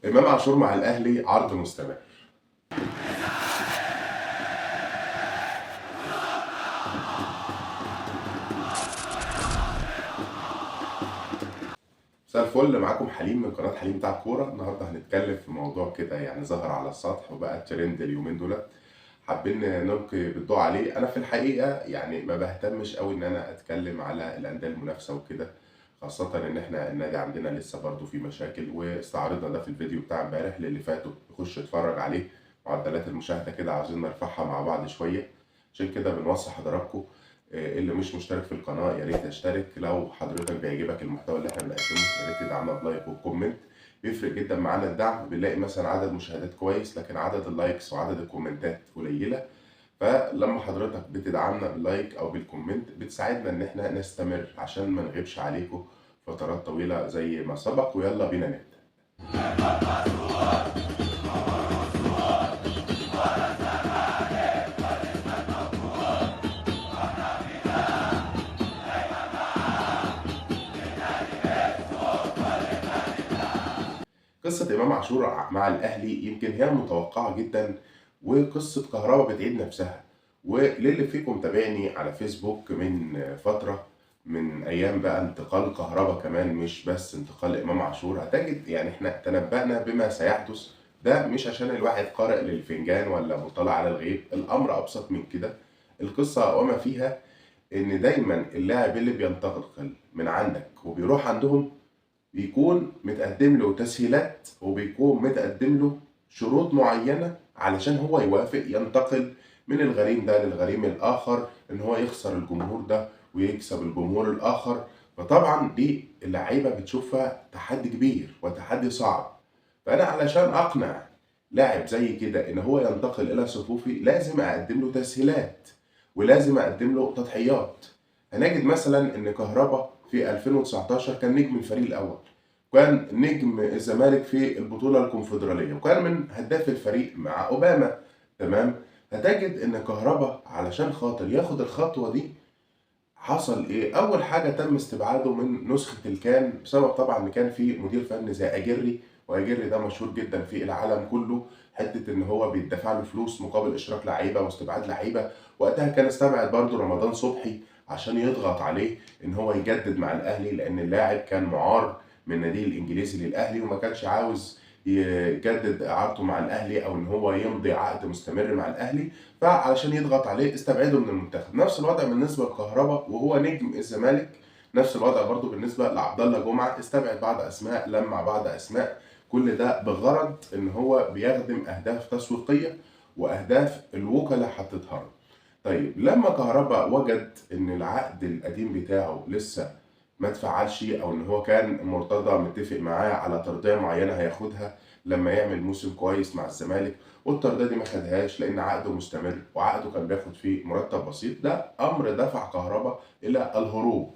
إمام عاشور مع الأهلي عرض مستمر. مساء الفل، معاكم حليم من قناة حليم بتاع الكورة. النهارده هنتكلم في موضوع كده يعني ظهر على السطح وبقى ترند اليومين دولت، حابين نلقي بالضوء عليه. أنا في الحقيقة يعني ما بهتمش قوي إن أنا أتكلم على الأندية المنافسة وكده، خاصة إن إحنا النادي عندنا لسه برضه في مشاكل، واستعرضنا ده في الفيديو بتاع امبارح اللي فاتوا، خش اتفرج عليه. معدلات المشاهدة كده عاوزين نرفعها مع بعض شوية، عشان كده بنوصي حضراتكم اللي مش مشترك في القناة يا ريت يشترك. لو حضرتك بيعجبك المحتوى اللي احنا بنقدمه يا ريت تدعمنا بلايك وكومنت، بيفرق جدا معانا الدعم. بنلاقي مثلا عدد مشاهدات كويس لكن عدد اللايكس وعدد الكومنتات قليلة، فلما حضرتك بتدعمنا باللايك او بالكومنت بتساعدنا ان احنا نستمر عشان ما نغيبش عليكم فترات طويلة زي ما سبق. ويلا بينا نبدأ. قصة إمام عاشور مع الأهلي يمكن هي متوقعة جدا، وقصة كهربا بتعيد نفسها. وللي فيكم متابعني على فيسبوك من فترة، من أيام بقى انتقال كهربا كمان، مش بس انتقال إمام عاشور، هتجد يعني إحنا تنبأنا بما سيحدث. ده مش عشان الواحد قارئ للفنجان ولا مطلع على الغيب، الأمر أبسط من كده. القصة وما فيها إن دايما اللاعب اللي بينتقل من عندك وبيروح عندهم بيكون متقدم له تسهيلات، وبيكون متقدم له شروط معينة علشان هو يوافق ينتقل من الغريم ده للغريم الآخر، إن هو يخسر الجمهور ده ويكسب الجمهور الآخر. فطبعا دي اللعيبة بتشوفها تحدي كبير وتحدي صعب. فأنا علشان أقنع لاعب زي كده إن هو ينتقل إلى صفوفي لازم أقدم له تسهيلات ولازم أقدم له تضحيات. هنجد مثلا إن كهربا في 2019 كان نجم الفريق الأول، وكان نجم الزمالك في البطولة الكونفدرالية، وكان من هداف الفريق مع أوباما. تمام. هتجد إن كهربا علشان خاطر ياخد الخطوة دي حصل ايه؟ اول حاجه تم استبعاده من نسخه الكان بسبب طبعا ان كان في مدير فني زي اجري، واجري ده مشهور جدا في العالم كله حته ان هو بيدفع له فلوس مقابل اشراك لعيبه واستبعاد لعيبه. وقتها كان استبعد برضه رمضان صبحي عشان يضغط عليه ان هو يجدد مع الاهلي، لان اللاعب كان معار من النادي الانجليزي للاهلي وما كانش عاوز يجدد اعارته مع الاهلي او ان هو يمضي عقد مستمر مع الاهلي. فعلشان يضغط عليه استبعده من المنتخب. نفس الوضع بالنسبه لكهربا وهو نجم الزمالك، نفس الوضع برضو بالنسبه لعبد الله جمعه، استبعد بعض اسماء لمع بعض اسماء، كل ده بغرض ان هو بيخدم اهداف تسويقيه واهداف الوكلاء حطتها له. طيب لما كهربا وجد ان العقد القديم بتاعه لسه ما اتفعلش، او ان هو كان مرتضى متفق معاه على ترضيه معينه هياخدها لما يعمل موسم كويس مع الزمالك، والترضيه دي ما خدهاش لان عقده مستمر وعقده كان بياخد فيه مرتب بسيط، ده امر دفع كهربا الى الهروب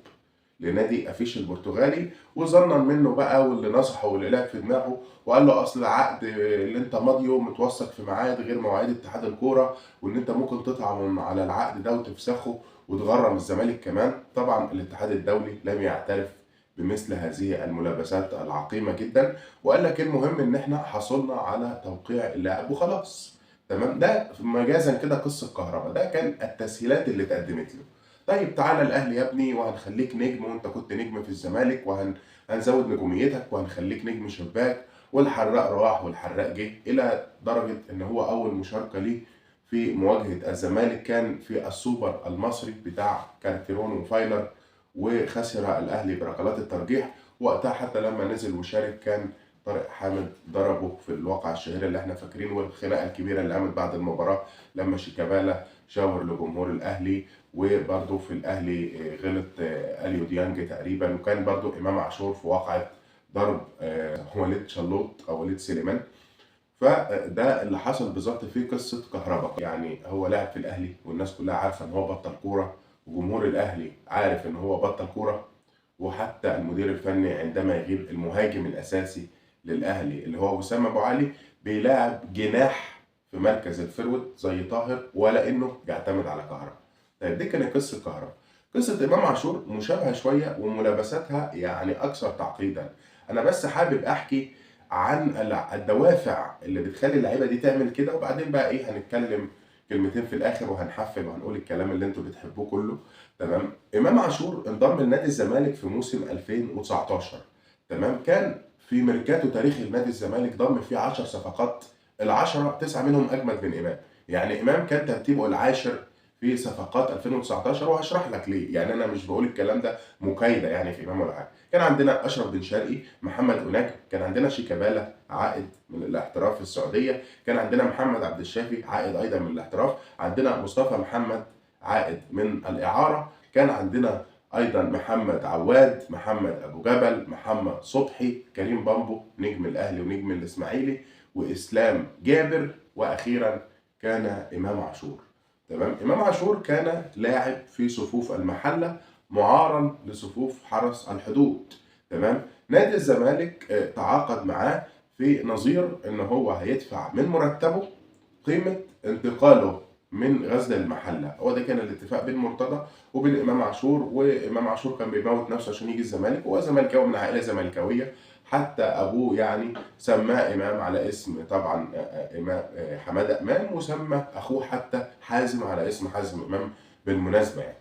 لنادي افيش البرتغالي. وظنا منه بقى واللي نصحه واللي لعب في دماغه وقال له اصل العقد اللي انت ماضيه متوثق في ميعاد غير مواعيد اتحاد الكوره، وان انت ممكن تطعن على العقد ده وتفسخه وتغرم الزمالك كمان. طبعا الاتحاد الدولي لم يعترف بمثل هذه الملابسات العقيمه جدا، وقال لك المهم ان احنا حصلنا على توقيع اللاعب وخلاص. تمام. ده مجازا كده قصه كهرباء، ده كان التسهيلات اللي اتقدمت له. طيب تعالى الاهلي يا ابني وهنخليك نجم، وانت كنت نجم في الزمالك وهنزود نجوميتك وهنخليك نجم شباك. والحراق راح والحراق جه، الى درجه ان هو اول مشاركه ليه في مواجهه الزمالك كان في السوبر المصري بتاع كارتيرون وفايلر، وخسر الاهلي بركلات الترجيح. وقتها حتى لما نزل وشارك كان طارق حامد ضربه في الواقعة الشهيرة اللي احنا فاكرينه، والخناقة الكبيرة اللي قامت بعد المباراة لما شيكابالا شاور لجمهور الأهلي. وبرده في الأهلي غلط أليو ديانج تقريبا، وكان برده إمام عاشور في واقعة ضرب وليد شلوط أو وليد سليمان. فده اللي حصل بالظبط في قصة كهربا. يعني هو لاعب في الأهلي والناس كلها عارفة إن هو بطل كورة، وجمهور الأهلي عارف إن هو بطل كورة، وحتى المدير الفني عندما يغيب المهاجم الاساسي للاهلي اللي هو وسام ابو علي بيلاعب جناح في مركز الفرود زي طاهر، ولا انه بيعتمد على كهربا. طيب دي كانت قصه كهربا. قصه امام عاشور مشابهه شويه وملابساتها يعني اكثر تعقيدا. انا بس حابب احكي عن الدوافع اللي بتخلي اللعيبه دي تعمل كده، وبعدين بقى ايه هنتكلم كلمتين في الاخر وهنحفل وهنقول الكلام اللي انتوا بتحبوه كله. تمام. امام عاشور انضم لنادي الزمالك في موسم 2019. تمام. كان في ميركاتو تاريخي لنادي الزمالك ضم فيه 10 صفقات، العشرة 9 منهم اجمد من امام. يعني امام كان ترتيبه العاشر في صفقات 2019، وهشرح لك ليه. يعني انا مش بقول الكلام ده مكايده يعني في امام ولا حاجه. كان عندنا اشرف بن شرقي، محمد أوناج، كان عندنا شيكابالا عائد من الاحتراف في السعوديه، كان عندنا محمد عبد الشافي عائد ايضا من الاحتراف، عندنا مصطفى محمد عائد من الاعاره، كان عندنا ايضا محمد عواد، محمد ابو جبل، محمد صبحي، كريم بامبو نجم الاهلي ونجم الاسماعيلي، واسلام جابر، واخيرا كان امام عاشور. تمام. امام عاشور كان لاعب في صفوف المحله معارا لصفوف حرس الحدود. تمام. نادي الزمالك تعاقد معاه في نظير ان هو هيدفع من مرتبه قيمه انتقاله من غزل المحله. هو ده كان الاتفاق بين مرتضى وبين امام عاشور، وامام عاشور كان بيموت نفسه عشان يجي الزمالك، وهو زملكاوي من عائله زملكاويه، حتى ابوه يعني سماه امام على اسم طبعا امام حماده امام، وسمى اخوه حتى حازم على اسم حازم امام بالمناسبه يعني.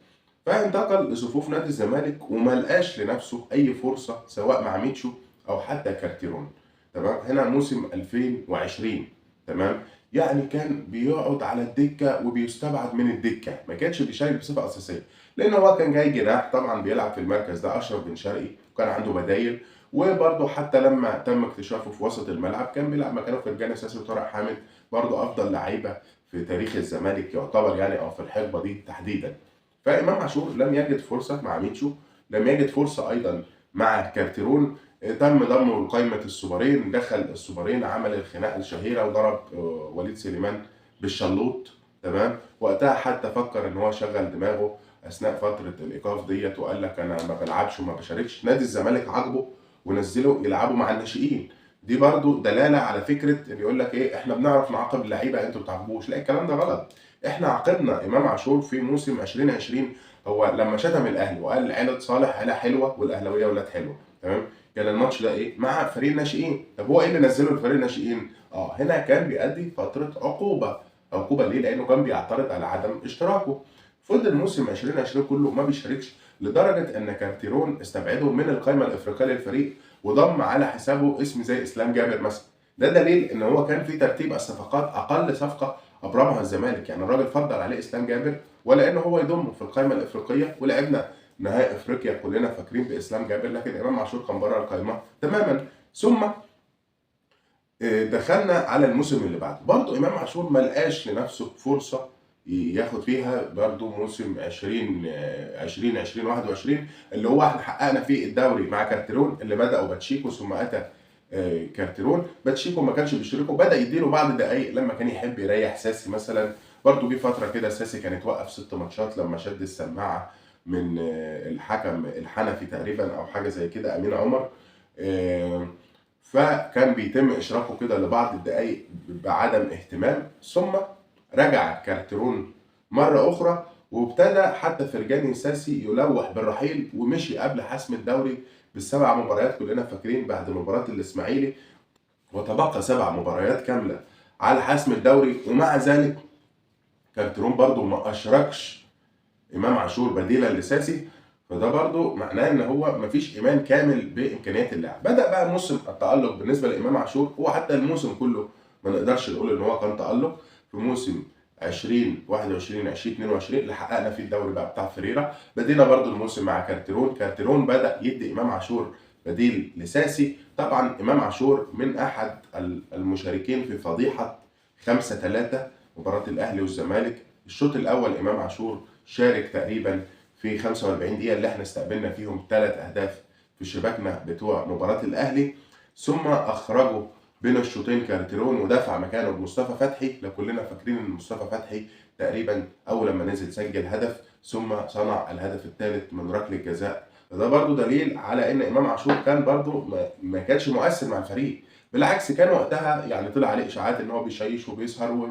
فانتقل لصفوف نادي الزمالك وما لقاش لنفسه اي فرصه سواء مع ميتشو او حتى كارتيرون. تمام. هنا موسم 2020. تمام. يعني كان بيقعد على الدكه وبيستبعد من الدكه، ما كانش بيشارك بصفه اساسيه، لان هو كان جاي جناح طبعا بيلعب في المركز ده اشرف بن شرقي، وكان عنده بدايل. وبرضه حتى لما تم اكتشافه في وسط الملعب كان بيلعب مكانه فرجاني ساسي وطارق حامد، برضه افضل لعيبه في تاريخ الزمالك يعتبر يعني، او في الحقبه دي تحديدا. فامام عاشور لم يجد فرصه مع ميتشو، لم يجد فرصه ايضا مع كارتيرون. تم ضمه لقائمه السوبرين، دخل السوبرين عمل الخناقه الشهيره وضرب وليد سليمان بالشلوط. تمام. وقتها حتى فكر ان هو شغل دماغه اثناء فتره الايقاف ديت، وقال لك انا ما بلعبش وما بشاركش. نادي الزمالك عاقبه ونزله يلعبوا مع الناشئين. دي برضو دلاله على فكره ان يقول لك ايه احنا بنعرف نعاقب اللعيبه انتوا ما بتعاقبوش. لا، الكلام ده غلط. احنا عاقبنا امام عاشور في موسم 2020، هو لما شتم الاهلي وقال عيله صالح عيله حلوه والاهلاويه ولاد حلوه. تمام. كان الماتش ده ايه مع فريق الناشئين. طب هو ايه اللي نزله لفريق الناشئين؟ هنا كان بيأدي فتره عقوبه. عقوبه ليه؟ لانه كان بيعترض على عدم اشتراكه. فضل موسم 2020 كله ما بيشاركش، لدرجه ان كارتيرون استبعده من القائمه الافريقيه للفريق، وضم على حسابه اسم زي اسلام جابر مثلا. ده دليل ان هو كان في ترتيب الصفقات اقل صفقه ابرمها الزمالك. يعني الراجل فضل عليه اسلام جابر ولا ان هو يضمه في القائمه الافريقيه، ولعبنا نهائي افريقيا كلنا فاكرين باسلام جابر، لكن امام عاشور كان بره القائمه تماما. ثم دخلنا على الموسم اللي بعده، برضه امام عاشور ما لقاش لنفسه فرصه ياخد فيها برضه موسم 20 21 اللي هو احنا حققنا فيه الدوري مع كارتيرون، اللي بدأوا باتشيكو ثم اتى كارتيرون. باتشيكو ما كانش بيشتركه، بدأ يديله بعض الدقايق لما كان يحب يريح ساسي مثلا. برضه جه فتره كده ساسي كان اتوقف 6 ماتشات لما شد السماعه من الحكم الحنفي تقريبا او حاجه زي كده، امين عمر. فكان بيتم اشراكه كده لبعض الدقائق بعدم اهتمام. ثم رجع كارتيرون مره اخرى، وابتدى حتى فرجاني ساسي يلوح بالرحيل، ومشي قبل حسم الدوري ب7 مباريات كلنا فاكرين بعد مباراه الاسماعيلي، وتبقى 7 مباريات كامله على حسم الدوري. ومع ذلك كارتيرون برضو ما اشركش امام عاشور بديلا لساسي. فده برضو معناه ان هو مفيش ايمان كامل بامكانيات اللاعب. بدا بقى موسم التالق بالنسبه لامام عاشور، هو حتى الموسم كله ما نقدرش نقول ان هو كان تالق. في موسم 2021 2022 اللي حققنا فيه الدوري بقى بتاع فريرة، بدينا برضو الموسم مع كارتيرون بدا يدي امام عاشور بديل لساسي. طبعا امام عاشور من احد المشاركين في فضيحه 5-3 مباراه الاهلي والزمالك. الشوط الاول امام عاشور شارك تقريبا في 45 دقيقة اللي احنا استقبلنا فيهم 3 أهداف في شباكنا بتوع مباراة الأهلي. ثم أخرجوا بين الشوطين كارتيرون ودفع مكانه بمصطفى فتحي. لو كلنا فاكرين إن مصطفى فتحي تقريبا أول لما نزل سجل هدف، ثم صنع الهدف الثالث من ركلة جزاء. ده برضو دليل على إن إمام عاشور كان برضو ما كانش مؤثر مع الفريق. بالعكس كان وقتها يعني طلع عليه اشاعات ان هو بيشيش وبيسهر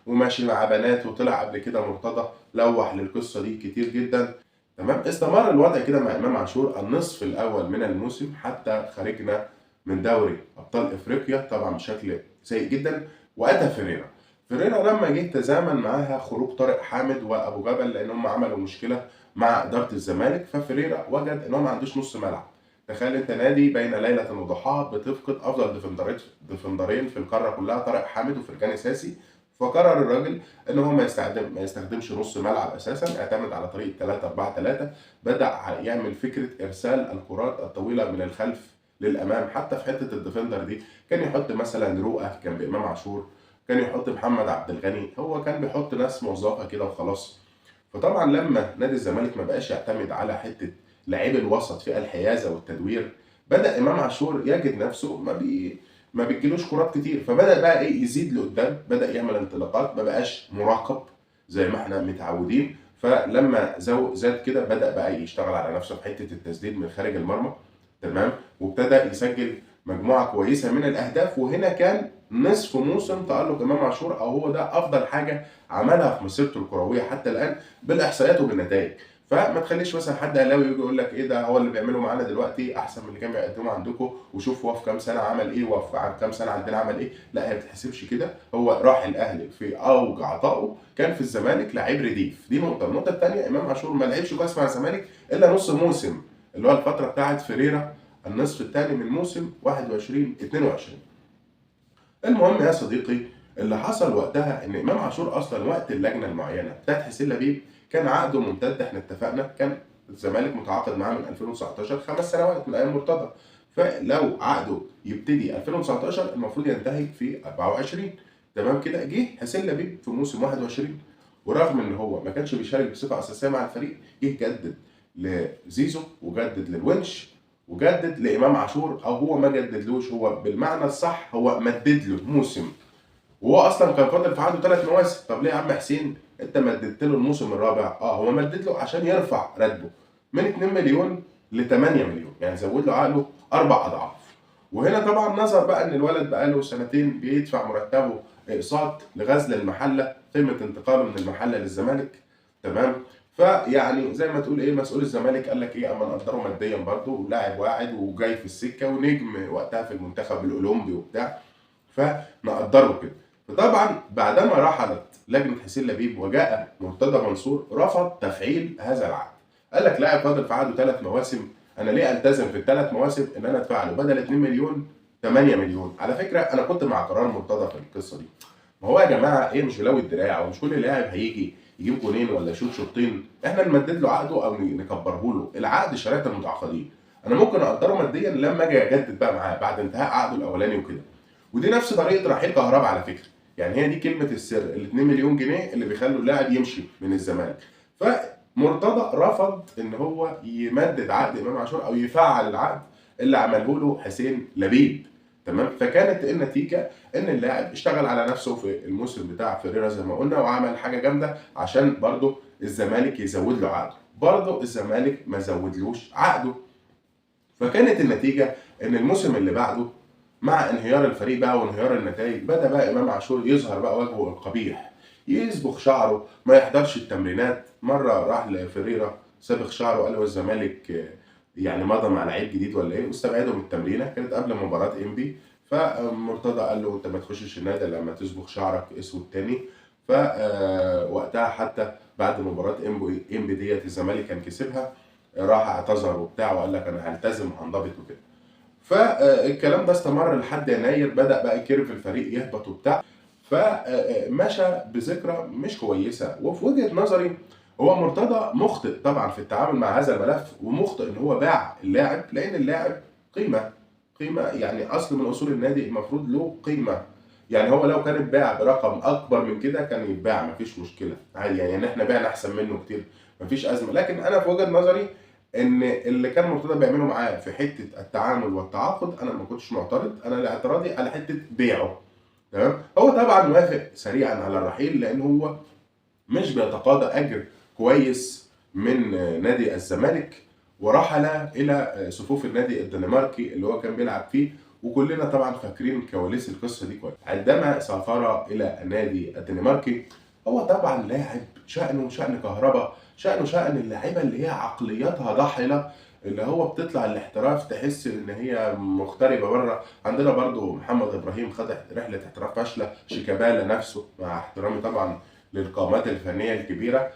وماشي مع بنات، وطلع قبل كده مرتضى لوح للقصه دي كتير جدا. تمام. استمر الوضع كده مع امام عاشور النصف الاول من الموسم حتى خرجنا من دوري ابطال افريقيا طبعا بشكل سيء جدا. واتى فيريرا لما جه تزامن معاها خروج طارق حامد وابو جبل لان هم عملوا مشكله مع اداره الزمالك، ففيريرا وجد ان هو ما عندوش نص ملعب. تخيل انت نادي بين ليله وضحاها بتفقد افضل ديفندرين في القاره كلها، طارق حامد وفرجاني ساسي. فقرر الراجل ان هو ما يستخدمش نص ملعب اساسا، اعتمد على طريقه 3-4-3. بدا يعمل فكره ارسال الكرات الطويله من الخلف للامام، حتى في حته الديفندر دي كان يحط مثلا رؤى جنب امام عاشور، كان يحط محمد عبد الغني، هو كان بيحط ناس موظفه كده وخلاص. فطبعا لما نادي الزمالك ما بقاش يعتمد على حته لعيب الوسط في الحيازه والتدوير، بدا امام عاشور يجد نفسه ما بيجيلوش كرات كتير، فبدا بقى ايه يزيد لقدام، بدا يعمل انطلاقات، ما بقاش مراقب زي ما احنا متعودين. فلما زاد كده بدا بقى يشتغل على نفسه في حته التسديد من خارج المرمى، تمام، وابتدى يسجل مجموعه كويسه من الاهداف. وهنا كان نصف موسم تالق امام عاشور، او هو ده افضل حاجه عملها في مسيرته الكرويه حتى الان بالاحصائيات وبالنتائج. فما تخليش مثلا حد اهلاوي يجي يقول لك ايه ده، هو اللي بيعمله معانا دلوقتي احسن من اللي كان بيقدمه عندكم، وشوف هو في كام سنه عمل ايه وفي كام سنه عندنا عمل ايه. لا، هي ما بتتحسبش كده. هو راح الاهلي في اوج عطائه، كان في الزمالك لعيب رديف، دي نقطه. النقطه الثانيه، امام عاشور ما لعبش كويس مع الزمالك الا نص موسم، اللي هو الفتره بتاعت فيريرا، النصف الثاني من موسم 21-22. المهم يا صديقي، اللي حصل وقتها ان امام عاشور اصلا وقت اللجنه المعينه بتاعت حسين لبيب كان عقده ممتد. احنا اتفقنا كان الزمالك متعاقد معاه من 2019 5 سنوات من ايام مرتضى، فلو عقده يبتدي 2019 المفروض ينتهي في 24. تمام كده. جه حسين لبيب في موسم 21، ورغم ان هو ما كانش بيشارك بصفه اساسيه مع الفريق، جه جدد لزيزو وجدد للونش وجدد لامام عاشور، او هو ما جددلوش، هو بالمعنى الصح هو مدد له موسم، وهو اصلا كان فاضل في عقده 3 مواسم. طب ليه يا عم حسين انت مددت له الموسم الرابع؟ هو مدد له عشان يرفع راتبه من 2 مليون ل 8 مليون، يعني زود له عقله 4 اضعاف. وهنا طبعا نظر بقى ان الولد بقى له سنتين بيدفع مرتبه اقساط لغزل المحله، قيمه انتقاله من المحله للزمالك، تمام. فيعني زي ما تقول ايه، مسؤول الزمالك قال لك ايه، اما نقدره ماديا برضه، ولاعب واعد وجاي في السكه ونجم وقتها في المنتخب الاولمبي وبتاع، فنقدره كده. فطبعا بعدما رحلت لجنه حسين لبيب وجاء مرتضى منصور، رفض تفعيل هذا العقد. قال لك لاعب فاضل في عقده 3 مواسم، انا ليه التزم في ال3 مواسم ان انا ادفع له بدل 2 مليون 8 مليون؟ على فكره انا كنت مع قرار مرتضى في القصه دي. ما هو يا جماعه ايه، مش بلوي الدراع، ومش كل لاعب هيجي يجيب جونين ولا يشوط شوطين احنا نمدد له عقده او نكبره له. العقد شريطه المتعاقدين، انا ممكن اقدره ماديا لما اجي اجدد بقى معاه بعد انتهاء عقده الاولاني وكده. ودي نفس طريقه رحيل كهربا على فكره، يعني هي دي كلمه السر، ال 2 مليون جنيه اللي بيخلوا اللاعب يمشي من الزمالك. فمرتضى رفض ان هو يمدد عقد امام عاشور او يفعل العقد اللي عمله له حسين لبيب، تمام. فكانت النتيجه ان اللاعب اشتغل على نفسه في الموسم بتاع فيريرا زي ما قلنا، وعمل حاجه جامده عشان برضه الزمالك يزود له عقده، برضه الزمالك ما زودلوش عقده. فكانت النتيجه ان الموسم اللي بعده مع انهيار الفريق بقى وانهيار النتائج، بدا بقى امام عاشور يظهر بقى وجهه القبيح، يصبغ شعره، ما يحضرش التمرينات. مره راح لفريرا صبغ شعره، قال له الزمالك يعني مضى مع لعيب جديد ولا ايه، واستبعده من التمرينه، كانت قبل مباراه انبي. فمرتضى قال له انت ما تخشش النادي لما تصبغ شعرك اسود تاني. فوقتها حتى بعد مباراه انبي ديت الزمالك كان كسبها، راح اعتذر وبتاع وقال لك انا هلتزم وهنضبط وكده. فالكلام ده استمر لحد يناير، بدأ بقى كيرف الفريق يهبط وبتاع، فمشى بذكرى مش كويسة. وفي وجهة نظري هو مرتضى مخطئ طبعا في التعامل مع هذا الملف، ومخطئ ان هو باع اللاعب، لان اللاعب قيمة يعني اصل من اصول النادي المفروض له قيمة. يعني هو لو كان اتباع برقم اكبر من كده كان يتباع مفيش مشكلة عادي، يعني احنا بعنا احسن منه كتير مفيش ازمة. لكن انا في وجهة نظري ان اللي كان مرتضى بيعمله معاه في حته التعامل والتعاقد انا ما كنتش معترض، انا اعتراضي على حته بيعه، تمام. هو طبعا وافق سريعا على الرحيل لان هو مش بيتقاضى اجر كويس من نادي الزمالك، ورحل الى صفوف النادي الدنماركي اللي هو كان بيلعب فيه. وكلنا طبعا فاكرين كواليس القصه دي كويس. عندما سافر الى النادي الدنماركي، هو طبعا لاعب شأنه شأن كهربا، شأن اللاعيبه اللي هي عقلياتها ضحله، اللي هو بتطلع الاحتراف تحس ان هي مغتربه بره. عندنا برضو محمد ابراهيم خد رحله احتراف فاشله، شيكابالا نفسه مع احترامي طبعا للقامات الفنيه الكبيره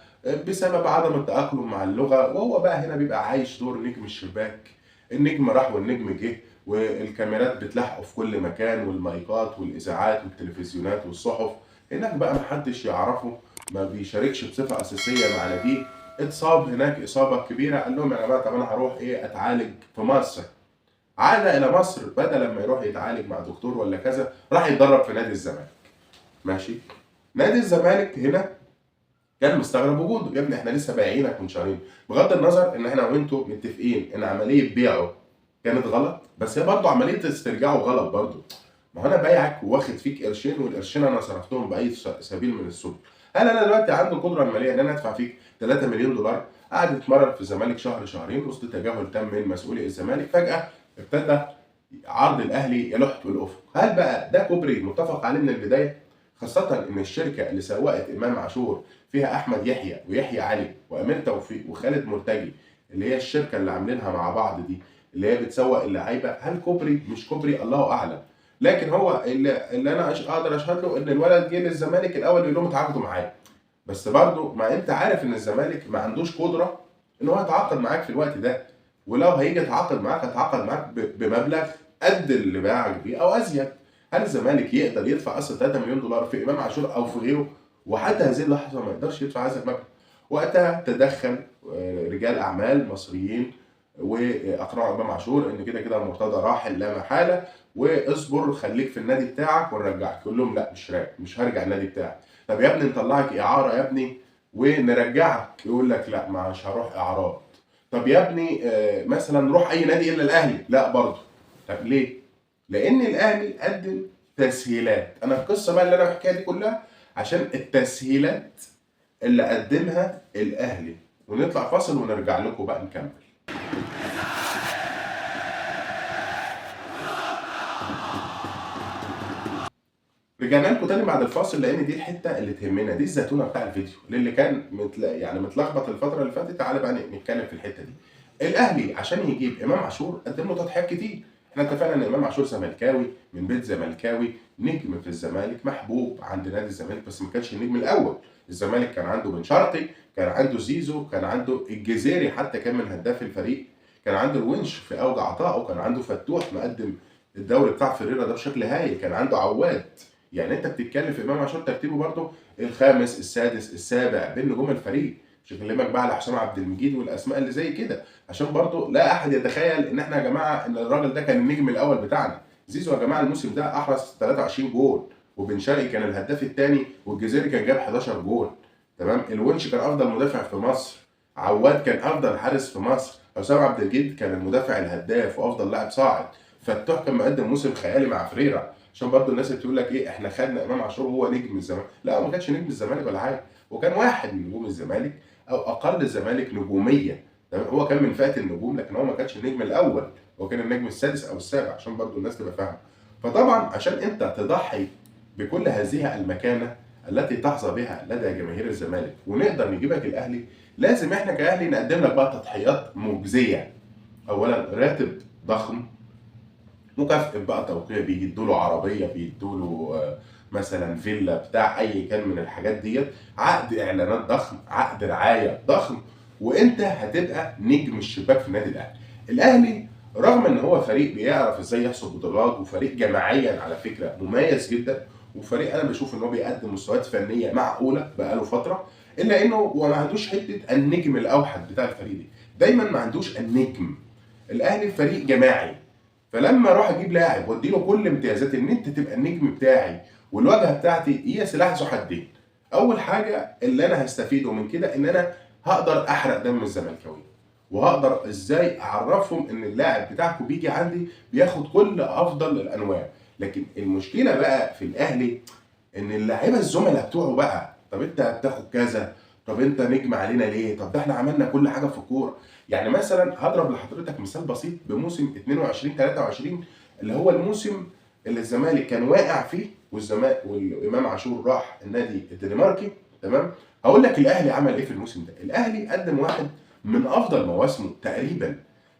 بسبب عدم التاقلم مع اللغه، وهو بقى هنا بيبقى عايش دور نجم الشباك. النجم راح والنجم جه، والكاميرات بتلاحقه في كل مكان، والمايكات والاذاعات والتلفزيونات والصحف. هناك بقى محدش يعرفه، ما بيشاركش بصفه اساسيه مع ناديه. اتصاب هناك اصابه كبيره، قال لهم يا جماعه طب انا هروح اتعالج في مصر. عاد الى مصر، بدل ما يروح يتعالج مع دكتور ولا كذا راح يتدرب في نادي الزمالك. ماشي. نادي الزمالك هنا كان مستغرب وجوده. يا ابني احنا لسه بايعينك من شهرين، بغض النظر ان احنا وانتوا متفقين ان عمليه بيعه كانت غلط، بس هي برضه عمليه استرجاعه غلط برضه. ما هو انا بايعك واخد فيك قرشين، والقرشين انا صرفتهم باي سبيل من السبل. هل انا دلوقتي عندي القدره الماليه ان انا ادفع فيك 3 مليون دولار قاعد يتمرن في الزمالك شهر شهرين وسط تجاهل تام من مسؤولي الزمالك؟ فجاه ابتدى عرض الاهلي يلح في الافق. هل بقى ده كوبري متفق عليه من البدايه؟ خاصه ان الشركه اللي سوقت امام عاشور فيها احمد يحيى ويحيى علي وامير توفيق وخالد مرتجي، اللي هي الشركه اللي عاملينها مع بعض دي، اللي هي بتسوق اللعيبه. هل كوبري مش كوبري؟ الله اعلم. لكن هو اللي انا اقدر اشهد له ان الولد جه للزمالك الاول يقول لهم اتعاقدوا معايا. بس برضه ما انت عارف ان الزمالك ما عندوش قدره ان هو يتعاقد معاك في الوقت ده، ولو هيجي يتعاقد معاك هيتعاقد معاك بمبلغ قد اللي باعك بيه او ازيد. هل الزمالك يقدر يدفع اصلا 3 مليون دولار في امام عاشور او في غيره؟ وحتى هذه اللحظه ما يقدرش يدفع هذا المبلغ. وقتها تدخل رجال اعمال مصريين واقنعوا امام عاشور ان كده كده مرتضى راحل لا محاله، واصبر خليك في النادي بتاعك ونرجعك. يقول لهم لا مش هرجع النادي بتاعي. طب يا ابني نطلعك اعاره يا ابني ونرجعك، يقول لك لا مش هروح اعارات. طب يا ابني مثلا روح اي نادي الا الاهلي، لا برضه. طب ليه؟ لان الاهلي قدم تسهيلات. انا القصه بقى اللي انا بحكيها دي كلها عشان التسهيلات اللي قدمها الاهلي. ونطلع فاصل ونرجع لكم بقى نكمل. رجعنا لكم تاني بعد الفاصل، لان دي الحته اللي تهمنا، دي الزيتونه بتاع الفيديو اللي كان يعني متلخبط الفتره اللي فاتت. تعالى بقى نتكلم في الحته دي. الاهلي عشان يجيب امام عاشور قدم له تضحيات كتير. احنا اتفقنا ان امام عاشور زملكاوي من بيت زملكاوي، نجم في الزمالك، محبوب عند نادي الزمالك، بس ما كانش النجم الاول. الزمالك كان عنده بن شرقي، كان عنده زيزو، كان عنده الجزيري حتى كان من هداف الفريق، كان عنده الونش في اوج عطائه، كان عنده فتوح مقدم الدوري بتاع فريرة ده بشكل هايل، كان عنده عواد. يعني انت بتتكلم في امام عاشور ترتيبه برضه الخامس السادس السابع بين نجوم الفريق. مش هكلمك بقى على حسام عبد المجيد والاسماء اللي زي كده، عشان برضه لا احد يتخيل ان احنا يا جماعه ان الراجل ده كان النجم الاول بتاعنا. زيزو يا جماعه الموسم ده احرز 23 جول، وبن شرقي كان الهداف الثاني، والجزيري كان جاب 11 جول. تمام. الونش كان افضل مدافع في مصر، عواد كان افضل حارس في مصر، حسام عبد المجيد كان المدافع الهداف وافضل لاعب صاعد، فتوح كان مقدم موسم خيالي مع فريرة. عشان برضه الناس اللي بتقول لك ايه احنا خدنا امام عاشور هو نجم الزمالك، لا هو ما كانش نجم الزمالك ولا حاجه، هو كان واحد من نجوم الزمالك او اقل الزمالك نجوميه. تمام. هو كان من فئه النجوم، لكن هو ما كانش النجم الاول، هو كان النجم السادس او السابع، عشان برضه الناس تبقى فاهمه. فطبعا عشان انت تضحي بكل هذه المكانه التي تحظى بها لدى جماهير الزمالك ونقدر نجيبك الاهلي، لازم احنا كاهلي نقدم لك بقى تضحيات مجزيه. اولا راتب ضخم، مكافأة بقى توقيع، بيدوا له عربيه، بيدوا له مثلا فيلا بتاع اي كان من الحاجات ديت، عقد اعلانات ضخم، عقد رعايه ضخم، وانت هتبقى نجم الشباك في النادي الاهلي. الاهلي رغم ان هو فريق بيعرف ازاي يحصد بطولات، وفريق جماعيا على فكره مميز جدا، وفريق انا بشوف ان هو بيقدم مستويات فنيه معقوله بقاله فتره، الا انه هو ما عندوش حته النجم الاوحد بتاع الفريق دي. دايما ما عندوش النجم. الاهلي فريق جماعي، فلما اروح اجيب لاعب وادي له كل امتيازات ان انت تبقى النجم بتاعي والواجهه بتاعتي، هي سلاح ذو حدين. اول حاجه اللي انا هستفيده من كده ان انا هقدر احرق دم الزملكاويه، وهقدر ازاي اعرفهم ان اللاعب بتاعكم بيجي عندي بياخد كل افضل الانواع. لكن المشكله بقى في الاهلي ان اللاعيبه الزملاء بتوعه بقى، طب انت بتاخد كذا، طب انت نجم علينا ليه، طب ده احنا عملنا كل حاجه في الكوره. يعني مثلا هضرب لحضرتك مثال بسيط بموسم 22 23 اللي هو الموسم اللي الزمالك كان واقع فيه، والامام عاشور راح النادي الدنماركي. تمام. هقول لك الاهلي عمل ايه في الموسم ده. الاهلي قدم واحد من افضل مواسمه تقريبا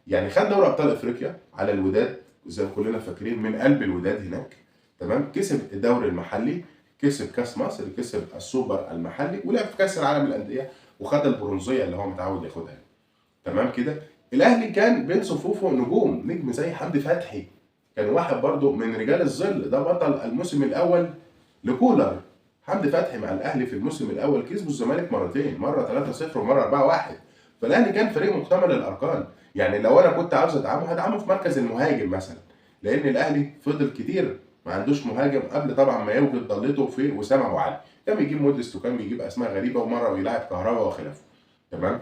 يعني خد دوري ابطال افريقيا على الوداد زي ما كلنا فاكرين، من قلب الوداد هناك، تمام. كسب الدوري المحلي، كسب كاس مصر، كسب السوبر المحلي، ولعب في كاس العالم للانديه وخد البرونزيه اللي هو متعود ياخدها، تمام كده. الاهلي كان بين صفوفه نجوم، نجم زي حمدي فتحي، كان واحد برضو من رجال الظل، ده بطل الموسم الاول لكولر. حمدي فتحي مع الاهلي في الموسم الاول كسبوا الزمالك مرتين، مره 3-0 ومره 4-1. فالاهلي كان فريق مكتمل الاركان. يعني لو انا كنت عاوز ادعمه هدعمه في مركز المهاجم مثلا، لان الاهلي فضل كتير ما عندوش مهاجم قبل طبعا ما يوجد ضلته في وسام ابو علي. كان بيجيب موديست وكان بيجيب اسماء غريبه، ومره بيلاعب كهربا وخلافه، تمام.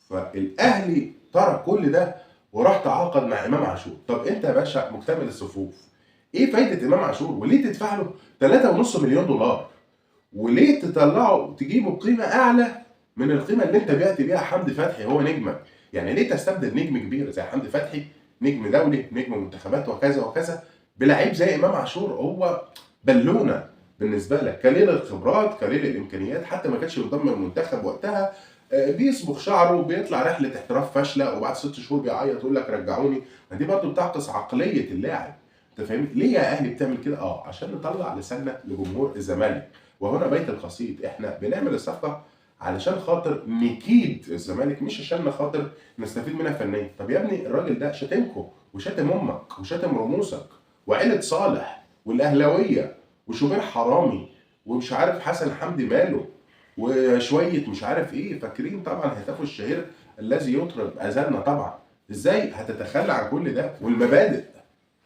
فالاهلي ترك كل ده وراح تعاقد مع امام عاشور. طب انت يا باشا مكتمل الصفوف، ايه فايده امام عاشور؟ وليه تدفع له 3.5 مليون دولار؟ وليه تطلعه تجيبه بقيمه اعلى من القيمه اللي انت بعت بيها حمدي فتحي هو نجمك؟ يعني ليه تستبدل نجم كبير زي حمدي فتحي، نجم دولي، نجم منتخبات وكذا وكذا، بلعيب زي امام عاشور هو بالونه بالنسبه لك، قليل الخبرات، قليل الامكانيات، حتى ما كانش منضم المنتخب وقتها، بيصبغ شعره وبيطلع رحله احتراف فاشله، وبعد 6 شهور بيعيط يقول لك رجعوني. ما دي برضه بتعكس عقليه اللاعب. انت فاهم ليه يا اهلي بتعمل كده؟ عشان نطلع لساننا لجمهور الزمالك. وهنا بيت القصيد، احنا بنعمل الصفقه علشان خاطر نكيد الزمالك، مش عشان خاطر نستفيد منها فنيا. طب يا ابني الراجل ده شاتمكم وشاتم امك وشاتم رموزك وعيله صالح والاهلاويه وشوبير حرامي ومش عارف حسن حمدي ماله وشويه مش عارف ايه، فاكرين طبعا هتافه الشهير الذي يطرب اذاننا طبعا. ازاي هتتخلى عن كل ده؟ والمبادئ،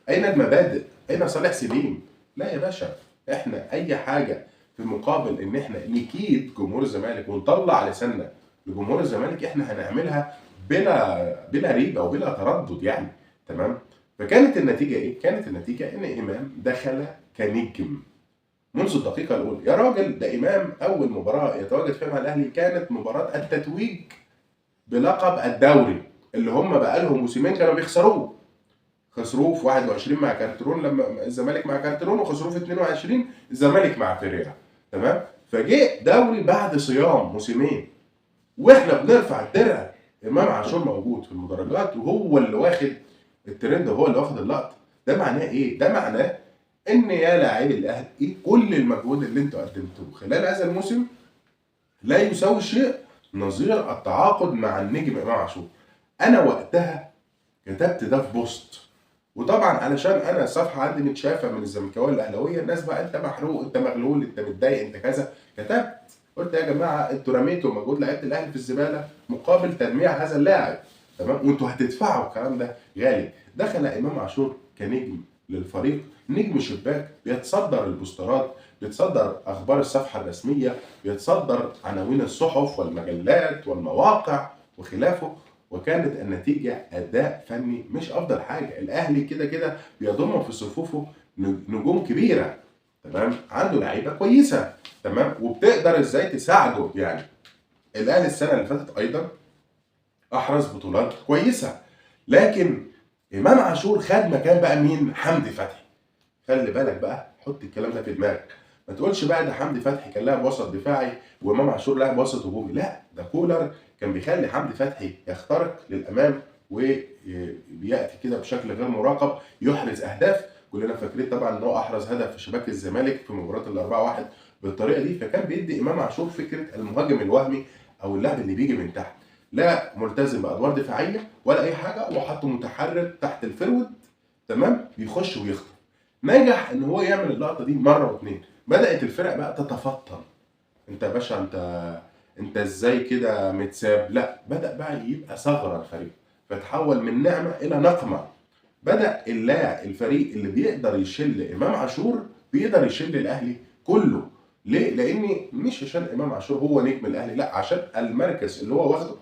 اين المبادئ؟ اين صالح سليم؟ لا يا باشا، احنا اي حاجه في مقابل ان احنا نكيد جمهور الزمالك ونطلع لساننا لجمهور الزمالك احنا هنعملها بلا ريبه وبلا تردد يعني، تمام. فكانت النتيجه ايه؟ كانت النتيجه ان امام دخل كنجم منذ الدقيقه الاولى. يا راجل ده امام اول مباراه يتواجد فيها مع الاهلي كانت مباراه التتويج بلقب الدوري، اللي هم بقالهم موسمين كانوا بيخسروه. خسروه في 21 مع كارترون لما الزمالك مع كارترون، وخسروه في 22 الزمالك مع فيريرا، تمام. فجه دوري بعد صيام موسمين واحنا بنرفع الدرع، امام عاشور موجود في المدرجات وهو اللي واخد الترند وهو اللي واخد اللقطه. ده معناه ايه؟ ده معناه ان يا لاعبي الاهلي كل المجهود اللي انتوا قدمتوه خلال هذا الموسم لا يساوي شيء نظير التعاقد مع النجم امام عاشور. انا وقتها كتبت ده في بوست، وطبعا علشان انا الصفحه عندي متشافه من الزملكاويه الاهلاويه، الناس بقى انت محروق، انت مغلول، انت متضايق، انت كذا. كتبت قلت يا جماعه انتوا رميتوا مجهود لعيبه الاهلي في الزباله مقابل تجميع هذا اللاعب، تمام، وانتوا هتدفعوا الكلام ده غالي. دخل امام عاشور كنجم للفريق، نجم شباك، بيتصدر البوسترات، بيتصدر اخبار الصفحه الرسميه، بيتصدر عناوين الصحف والمجلات والمواقع وخلافه. وكانت النتيجة أداء فني مش أفضل حاجة. الأهلي كده كده بيضم في صفوفه نجوم كبيرة، تمام، عنده لعيبة كويسة، تمام، وبتقدر إزاي تساعده يعني. الأهلي السنة اللي فاتت أيضا أحرز بطولات كويسة، لكن إمام عاشور خد مكان بقى مين؟ حمدي فتحي. خلي بالك بقى، حط الكلام ده في دماغك، ما تقولش بقى ده حمدي فتحي كان لاعب وسط دفاعي وامام عاشور لاعب وسط هجومي. لا، ده كولر كان بيخلي حمدي فتحي يخترق للامام وبياتي كده بشكل غير مراقب يحرز اهداف. كلنا فاكرين طبعا ان هو احرز هدف في شباك الزمالك في مباراه ال4-1 بالطريقه دي. فكان بيدي امام عاشور فكره المهاجم الوهمي او اللاعب اللي بيجي من تحت، لا ملتزم بادوار دفاعيه ولا اي حاجه، وحطه متحرر تحت الفرود، تمام، بيخش ويخطف. نجح ان هو يعمل اللقطه دي مره واثنين، بدات الفرق بقى تتفطن. انت يا باشا انت ازاي كده متساب؟ لا، بدا بقى يبقى ثغره الفريق، فتحول من نعمه الى نقمه. بدا الفريق اللي بيقدر يشيل امام عاشور بيقدر يشيل الاهلي كله. ليه؟ لان مش عشان امام عاشور هو نجم الاهلي، لا، عشان المركز اللي هو واخده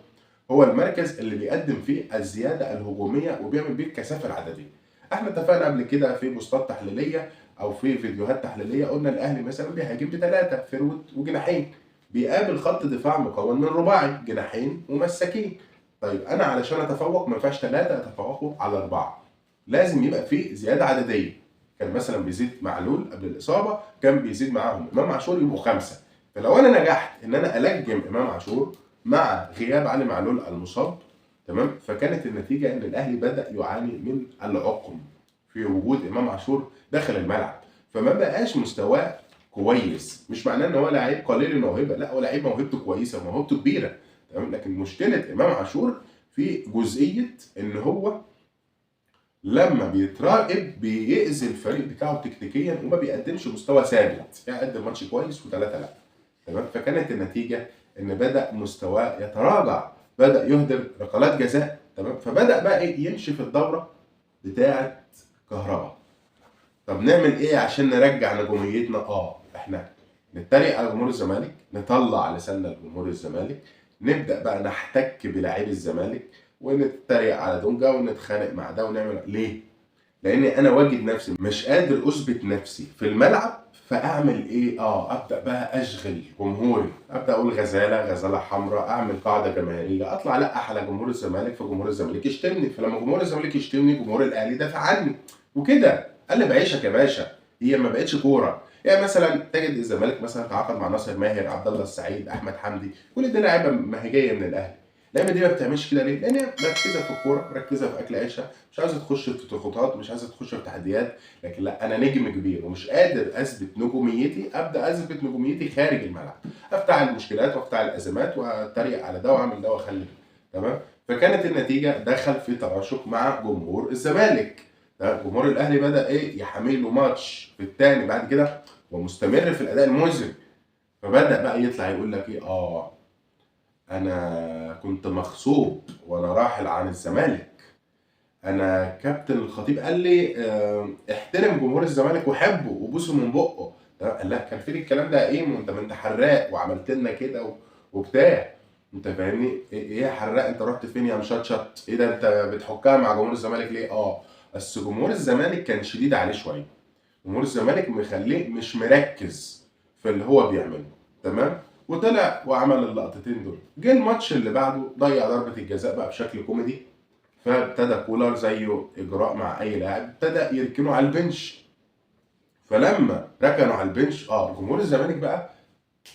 هو المركز اللي بيقدم فيه الزياده الهجوميه وبيعمل بيه الكثافه العدديه. احنا اتفقنا قبل كده في بوستات تحليليه او في فيديوهات تحليليه، قلنا الاهلي مثلا بيهاجم ب3 فرود وجناحين، بيقابل خط دفاع مكون من رباعي، جناحين ومساكين. طيب انا علشان اتفوق ما ينفعش 3 اتفوقوا على 4، لازم يبقى في زياده عدديه. كان مثلا بيزيد معلول قبل الاصابه، كان بيزيد معاهم امام عاشور يبقوا 5. فلو انا نجحت ان انا الجم امام عاشور مع غياب علي معلول المصاب، تمام. فكانت النتيجه ان الاهلي بدا يعاني من العقم في وجود امام عاشور داخل الملعب، فما بقاش مستواه كويس. مش معناه ان هو لعيب قليل الموهبه، لا، هو لعيب موهبته كويسه وموهبته كبيره، تمام. لكن مشكله امام عاشور في جزئيه ان هو لما بيتراقب بيأذي الفريق بتاعه تكتيكيا وما بيقدمش مستوى ثابت، يعني قدم ماتش كويس وثلاثه لا، تمام. فكانت النتيجه ان بدأ مستواه يتراجع، بدأ يهدر ركلات جزاء، تمام. فبدأ بقى ايه يمشي في الدوره بتاعه كهربا. طب نعمل ايه عشان نرجع نجوميتنا؟ احنا نتريق على جمهور الزمالك، نطلع لساننا لجمهور الزمالك، نبدا بقى نحتك بلاعيبي الزمالك ونتريق على دونجا ونتخانق مع ده ونعمل ليه؟ لاني انا واجد نفسي مش قادر اثبت نفسي في الملعب، فاعمل ايه؟ ابدا بقى اشغل جمهوري، ابدا اقول غزاله حمراء، اعمل قاعده جماهيريه، اطلع لقح على جمهور الزمالك فجمهور الزمالك يشتمني، فلما جمهور الزمالك يشتمني جمهور الاهلي دافع عني، وكده قلب عيشك يا باشا. هي ما بقتش كوره. يعني مثلا تجد الزمالك مثلا تعاقد مع ناصر ماهر، عبد الله السعيد، احمد حمدي، كل دي لعيبه مهيجيه من الاهلي. اللعيبه دي ما بتعملش كده ليه؟ لان هي مركزه في الكوره، مركزه في اكل عيشها، مش عايزه تخش في ضغوطات، مش عايزه تخش في تحديات. لكن لا، انا نجم كبير ومش قادر اثبت نجوميتي، ابدا اثبت نجوميتي خارج الملعب، افتح المشكلات وافتح الازمات واتريق على ده واعمل ده واخلي ده، تمام. فكانت النتيجه دخل في تراشق مع جمهور الزمالك. جمهور الاهلي بدا ايه يحمل له ماتش في الثاني بعد كده ومستمر في الاداء المزري، فبدا بقى يطلع يقول لك ايه، انا كنت مغصوب وانا راحل عن الزمالك، انا كابتن الخطيب قال لي احترم جمهور الزمالك وحبه وبوسه من بقه. قال لا، كان فين الكلام ده؟ ايه، ما انت حراق وعملت لنا كده وبتاع، انت فاهمني؟ ايه يا حراق، انت رحت فين يا مشطشط؟ ايه ده، انت بتحكها مع جمهور الزمالك ليه؟ بس جمهور الزمالك كان شديد عليه شويه، جمهور الزمالك مخليه مش مركز في اللي هو بيعمله، تمام. وطلع وعمل اللقطتين دول. جه الماتش اللي بعده ضيع ضربه الجزاء بقى بشكل كوميدي، فابتدى كولر زيه اجراء مع اي لاعب، ابتدى يركنه على البنش. فلما ركنوا على البنش جمهور الزمالك بقى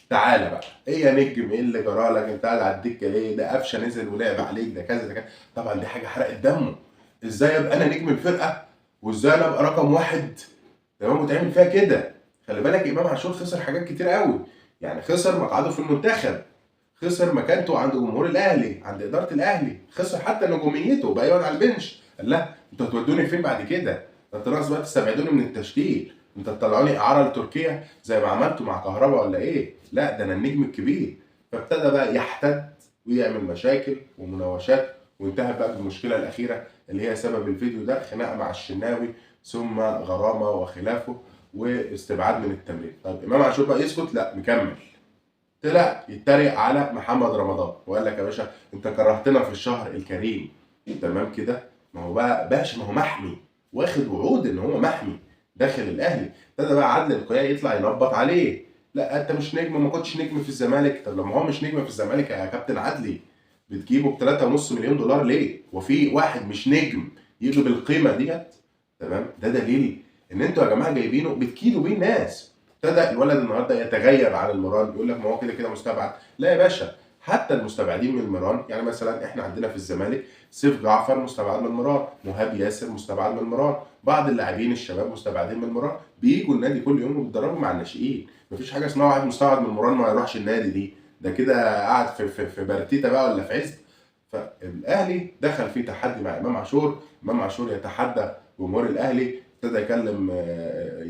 تعالى بقى، ايه يا نجم، ايه اللي جرالك، انت قاعد على الدكه ليه، ده قفشه نزل ولعب عليك، ده كذا ده كذا. طبعا دي حاجه حرقت دمه، ازاي ابقى انا نجم الفرقه وازاي انا ابقى رقم واحد، تمام، وتعمل فيها كده. خلي بالك امام عاشور خسر حاجات كتير قوي، يعني خسر مقعده في المنتخب، خسر مكانته عند جمهور الاهلي، عند اداره الاهلي، خسر حتى نجوميته بقى يقعد على البنش. قال لا، انتوا هتودوني فين بعد كده؟ انتوا ناقص بقى تستبعدوني من التشكيل، انتوا تطلعوني اعاره لتركيا زي ما عملتوا مع كهربا ولا ايه؟ لا، ده انا النجم الكبير. فابتدى بقى يحتد ويعمل مشاكل ومناوشات، وانتهت بقى بالمشكله الاخيره اللي هي سبب الفيديو ده، خناقه مع الشناوي ثم غرامه وخلافه واستبعاد من التمرين. طيب امام عاشور بقى يسكت؟ لا، مكمل. طلع يتريق على محمد رمضان وقال لك يا باشا انت كرهتنا في الشهر الكريم، تمام كده. ما هو بقى باشا، ما هو محمي، واخد وعود ان هو محمي داخل الاهلي. ابتدى بقى عدل القيعي يطلع ينبط عليه، لا انت مش نجم، ما كنتش نجم في الزمالك. طب لما هو مش نجم في الزمالك يا كابتن عدلي، بتجيبه ب 3.5 مليون دولار ليه؟ وفي واحد مش نجم يجي بالقيمه ديت؟ تمام. ده دليل ان انتوا يا جماعه جايبينه بتكيدوا بيه الناس. ابتدى الولد النهارده يتغير عن المران، يقول لك ما هو كده كده مستبعد. لا يا باشا، حتى المستبعدين من المران، يعني مثلا احنا عندنا في الزمالك سيف جعفر مستبعد من المران، مهاب ياسر مستبعد من المران، بعض اللاعبين الشباب مستبعدين من المران، بييجوا النادي كل يوم وبيتدربوا مع الناشئين. مفيش حاجه اسمها واحد مستبعد من المران ما يروحش النادي دي، ده كده قاعد في بارتيتا بقى ولا في عزب. فالاهلي دخل في تحدي مع امام عاشور، امام عاشور يتحدى جمهور الاهلي، ابتدى يكلم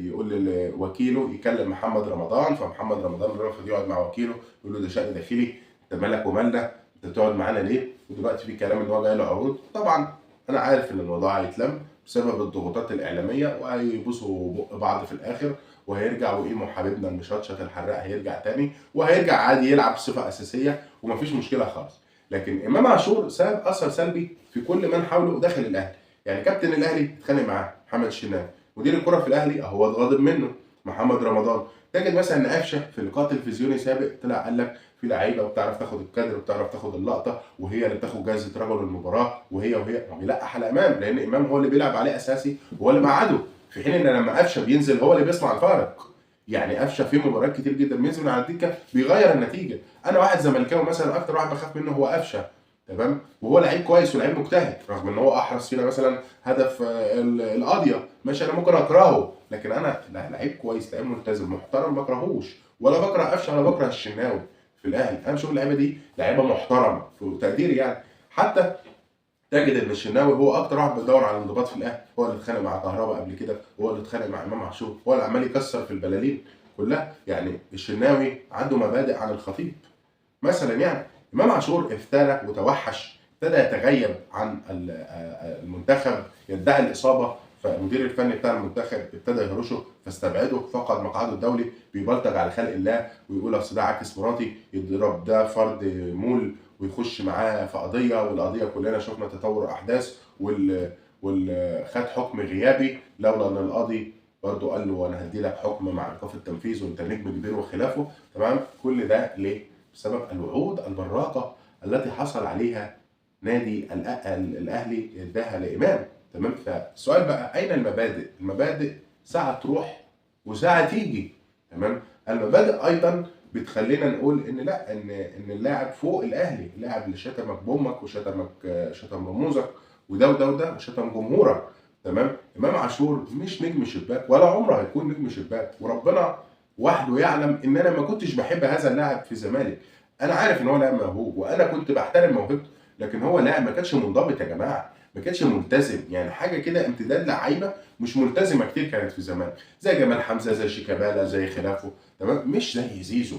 يقول لوكيله يكلم محمد رمضان، فمحمد رمضان رافض يقعد مع وكيله، يقول له ده شأن داخلي، انت مالك ومالنا، انت تقعد معانا ليه؟ ودلوقتي في كلام ان هو جاي له عروض. طبعا انا عارف ان الموضوع هيتلم بسبب الضغوطات الاعلاميه وهيبوسوا بق بعض في الاخر، وهيرجع وايمو حبيبنا المشطشط الحراق هيرجع تاني وهيرجع عادي يلعب بصفه اساسيه ومفيش مشكله خالص. لكن امام عاشور ساب اثر سلبي في كل من حوله داخل الاهلي. يعني كابتن الاهلي اتخانق معاه محمد الشناوي، مدير الكره في الاهلي هو اتغاضب منه محمد رمضان. تجد مثلا ان قفشه في لقاء تلفزيوني سابق طلع قال لك في لعيبه وبتعرف تاخد الكادر وبتعرف تاخد اللقطه وهي اللي بتاخد جائزه رجل المباراه، وهي ما بيلقح على امام، لان امام هو اللي بيلعب عليه اساسي وهو اللي مقعده، في حين ان لما قفشه بينزل هو اللي بيصنع الفارق. يعني قفشه في مباريات كتير جدا بينزل من على الدكه بيغير النتيجه. انا واحد زملكاوي مثلا اكتر واحد بخاف منه هو قفشه، تمام، وهو لعيب كويس ولعيب مجتهد، رغم ان هو احرز فينا مثلا هدف القاضيه، ماشي، انا ممكن اكرهه، لكن انا لعيب كويس، لعيب ملتزم محترم، ما بكرهوش، ولا بكره قفشه ولا بكره الشناوي في الاهلي. انا بشوف اللعيبه دي لعيبه محترمه في تقديري يعني. حتى تجد ان الشناوي هو اكتر واحد بيدور على الانضباط في الاهلي، هو اللي اتخانق مع كهربا قبل كده، هو اللي اتخانق مع امام عاشور، هو اللي عمال يكسر في البلالين كلها. يعني الشناوي عنده مبادئ عن الخطيب مثلا. يعني امام عاشور افترى وتوحش، ابتدى يتغيب عن المنتخب، يدعي الاصابه، فالمدير الفني بتاع المنتخب ابتدى يهرشه فاستبعده، فقد مقعده الدولي، بيبلطج على خلق الله ويقول اصل ده عاكس مراتي، يضرب ده فرد مول ويخش معاه في قضيه، والقضيه كلنا شفنا تطور احداث، خد حكم غيابي لولا ان القاضي برضه قال له انا هدي لك حكم مع ايقاف التنفيذ وانت نجم كبير وخلافه. تمام، كل ده ليه؟ بسبب الوعود البراقه التي حصل عليها نادي الاهلي اداها لامام. تمام، فالسؤال بقى اين المبادئ؟ المبادئ ساعه تروح وساعه تيجي. تمام، المبادئ ايضا بتخلينا نقول ان لا، ان اللاعب فوق الاهلي، اللاعب اللي شتمك بامك وشتمك، شتم رموزك وده وده وده وشتم جمهورك. تمام، امام عاشور مش نجم شباك ولا عمره هيكون نجم شباك، وربنا وحده يعلم ان انا ما كنتش بحب هذا اللاعب في الزمالك. انا عارف ان هو لاعب موهوب وانا كنت بحترم موهبته، لكن هو لاعب ما كانش منضبط يا جماعه، ما كانش ملتزم. يعني حاجه كده امتداد لعيبه مش ملتزمه كتير كانت في زمان، زي جمال حمزه، زي شيكابالا، زي خلافه. تمام، مش زي زيزو،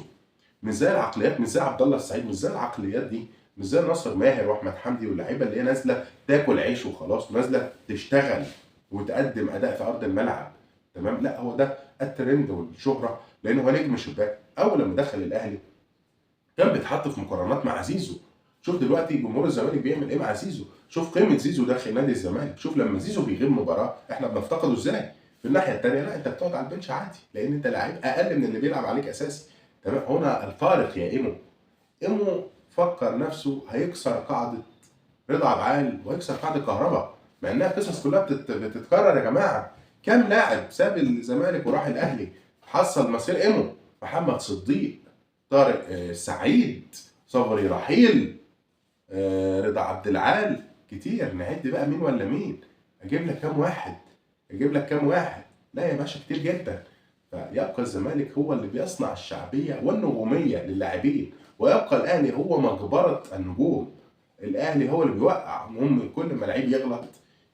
مش زي العقليات، مش زي عبد الله السعيد، مش زي العقليات دي، مش زي ناصر ماهر واحمد حمدي واللعيبه اللي هي نازله تاكل عيش وخلاص، نازله تشتغل وتقدم اداء في ارض الملعب. تمام، لا، هو ده الترند والشهره، لانه هو نجم شباك. اول لما دخل الاهلي كان بيتحط في مقارنات مع زيزو. شوف دلوقتي جمهور الزمالك بيعمل ايه مع زيزو، شوف قيمه زيزو داخل نادي الزمالك، شوف لما زيزو بيغيب مباراه احنا بنفتقده ازاي. في الناحيه الثانيه لا، انت بتقعد على البنش عادي لان انت لعيب اقل من اللي بيلعب عليك اساسي. تمام، هنا الفارق يا ايمو فكر نفسه هيكسر قاعده رضا عبعال وهيكسر قاعده كهربا، مع انها قصص كلها بتتكرر يا جماعه. كام لاعب ساب الزمالك وراح الاهلي حصل مصير ايمو؟ محمد صديق، طارق سعيد، صبري رحيل، رضا عبد العال، كتير، نعد بقى مين ولا مين؟ اجيب لك كام واحد؟ اجيب لك كام واحد؟ لا يا باشا، كتير جدا. فيبقى الزمالك هو اللي بيصنع الشعبيه والنجوميه للاعبين، ويبقى الاهلي هو مقبره النجوم. الاهلي هو اللي بيوقع، المهم كل ما لعيب يغلط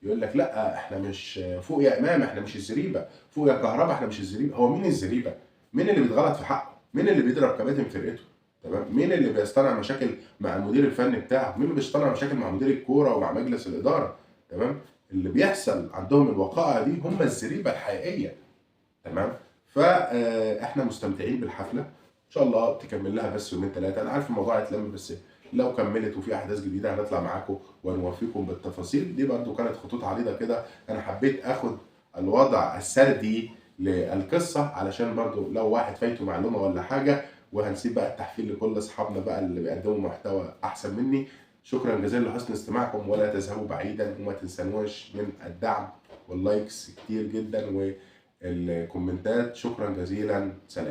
يقول لك لا احنا مش فوق يا امام، احنا مش الزريبه، فوق يا كهربا احنا مش الزريبه. هو مين الزريبه؟ مين اللي بيتغلط في حقه؟ مين اللي بيضرب كباتن فرقته؟ تمام، مين اللي بيصطنع مشاكل مع المدير الفني بتاعه؟ مين اللي بيصطنع مشاكل مع مدير الكوره ومع مجلس الاداره؟ تمام، اللي بيحصل عندهم الوقائع دي هم الزريبه الحقيقيه. تمام، فاحنا مستمتعين بالحفله، ان شاء الله تكمل لها بس يومين ثلاثه، انا عارف الموضوع هيتلم، بس لو كملت وفي احداث جديده هنطلع معاكم ونوفيكم بالتفاصيل دي. برضو كانت خطوط عريضه كده، انا حبيت اخد الوضع السردي للقصه علشان برضو لو واحد فايته معلومه ولا حاجه، وهنسيب بقى التحفيل لكل اصحابنا بقى اللي بيقدموا محتوى احسن مني. شكرا جزيلا لحسن استماعكم، ولا تذهبوا بعيدا، وما تنسونوش من الدعم واللايكس كتير جدا والكومنتات. شكرا جزيلا، سلام.